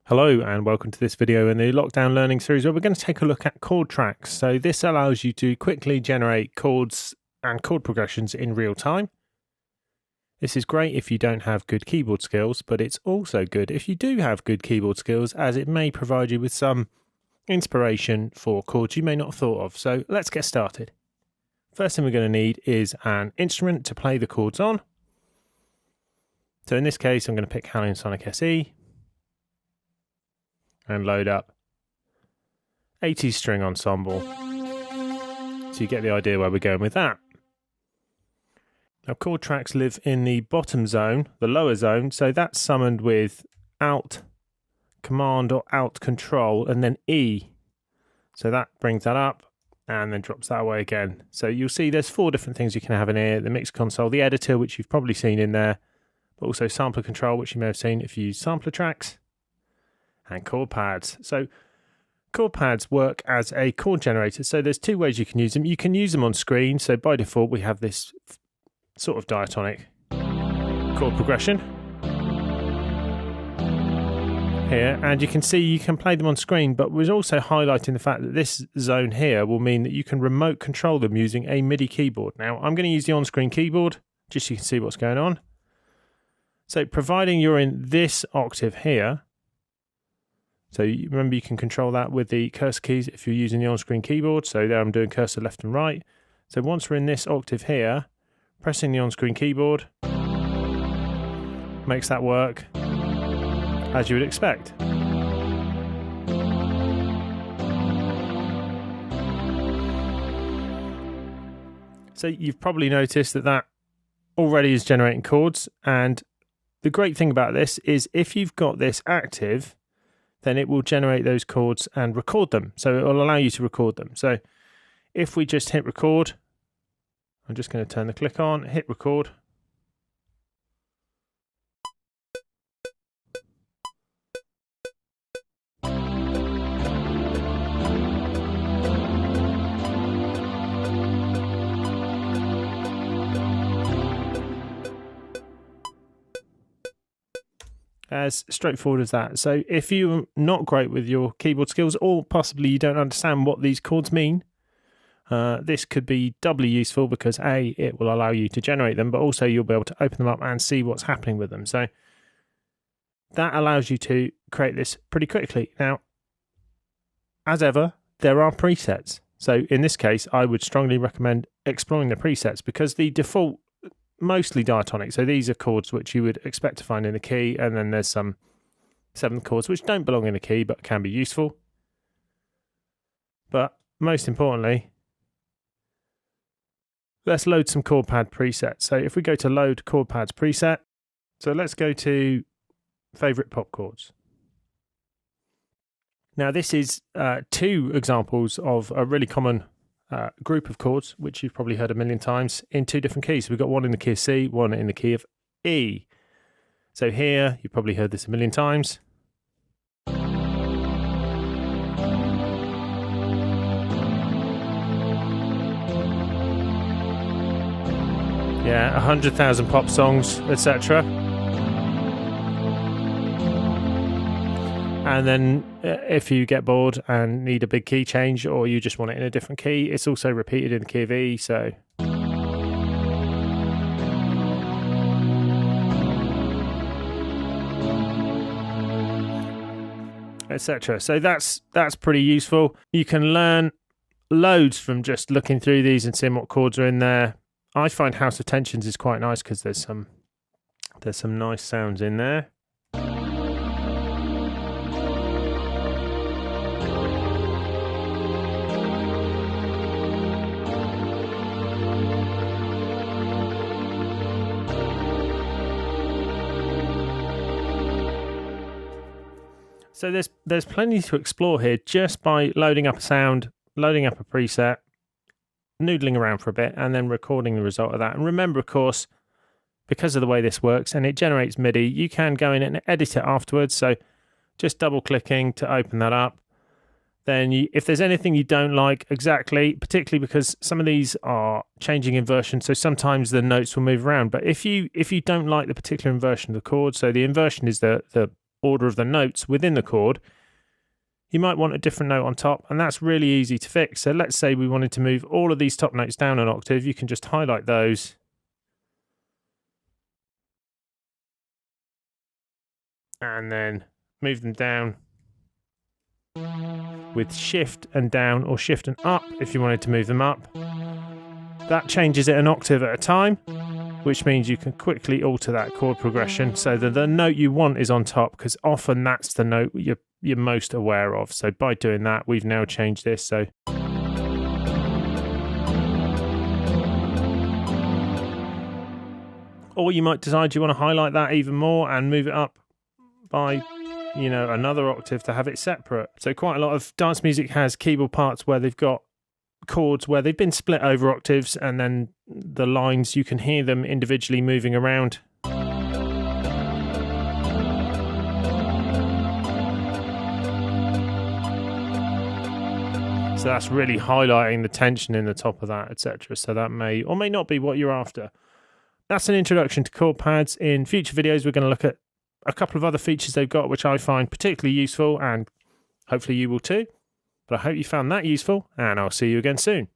Hello and welcome to this video in the Lockdown Learning series where we're going to take a look at chord tracks. So this allows you to quickly generate chords and chord progressions in real time. This is great if you don't have good keyboard skills, but it's also good if you do have good keyboard skills, as it may provide you with some inspiration for chords you may not have thought of. So let's get started. First thing we're going to need is an instrument to play the chords on. So in this case I'm going to pick Halion Sonic SE. And load up 80s string ensemble. So you get the idea where we're going with that. Now chord tracks live in the bottom zone, the lower zone, so that's summoned with Alt Command or Alt Control and then E. So that brings that up and then drops that away again. So you'll see there's 4 different things you can have in here: the mix console, the editor, which you've probably seen in there, but also sampler control, which you may have seen if you use sampler tracks, and chord pads. So chord pads work as a chord generator. So there's 2 ways you can use them. You can use them on screen. So by default, we have this sort of diatonic chord progression here. And you can see you can play them on screen, but we're also highlighting the fact that this zone here will mean that you can remote control them using a MIDI keyboard. Now I'm going to use the on-screen keyboard just so you can see what's going on. So providing you're in this octave here, so remember you can control that with the cursor keys if you're using the on-screen keyboard. So there I'm doing cursor left and right. So once we're in this octave here, pressing the on-screen keyboard makes that work as you would expect. So you've probably noticed that that already is generating chords, and the great thing about this is if you've got this active, then it will generate those chords and record them. So it will allow you to record them. So if we just hit record, I'm just going to turn the click on, hit record. As straightforward as that. So if you're not great with your keyboard skills, or possibly you don't understand what these chords mean, this could be doubly useful because A, it will allow you to generate them, but also you'll be able to open them up and see what's happening with them. So that allows you to create this pretty quickly. Now, as ever, there are presets. So in this case, I would strongly recommend exploring the presets because the default mostly diatonic. So these are chords which you would expect to find in the key, and then there's some 7th chords which don't belong in the key but can be useful. But most importantly, let's load some chord pad presets. So if we go to load chord pads preset, so let's go to favorite pop chords. Now this is 2 examples of a really common group of chords which you've probably heard a million times in 2 different keys. So we've got one in the key of C, one in the key of E. So here you've probably heard this a million times. Yeah, 100,000 pop songs, etc. And then if you get bored and need a big key change, or you just want it in a different key, it's also repeated in the key of E, so. Etc. So that's pretty useful. You can learn loads from just looking through these and seeing what chords are in there. I find House of Tensions is quite nice because there's some nice sounds in there. So there's plenty to explore here just by loading up a sound, loading up a preset, noodling around for a bit, and then recording the result of that. And remember, of course, because of the way this works, and it generates MIDI, you can go in and edit it afterwards. So just double clicking to open that up. Then if there's anything you don't like exactly, particularly because some of these are changing inversion, so sometimes the notes will move around. But if you don't like the particular inversion of the chord, so the inversion is the order of the notes within the chord, you might want a different note on top, and that's really easy to fix. So let's say we wanted to move all of these top notes down an octave. You can just highlight those and then move them down with shift and down, or shift and up if you wanted to move them up. That changes it an octave at a time, which means you can quickly alter that chord progression so that the note you want is on top, because often that's the note you're most aware of. So by doing that, we've now changed this. So or you might decide you want to highlight that even more and move it up by, you know, another octave to have it separate. So quite a lot of dance music has keyboard parts where they've got chords where they've been split over octaves, and then the lines, you can hear them individually moving around. So that's really highlighting the tension in the top of that, etc. So that may or may not be what you're after. That's an introduction to Chord Pads. In future videos, we're going to look at a couple of other features they've got, which I find particularly useful, and hopefully you will too. But I hope you found that useful, and I'll see you again soon.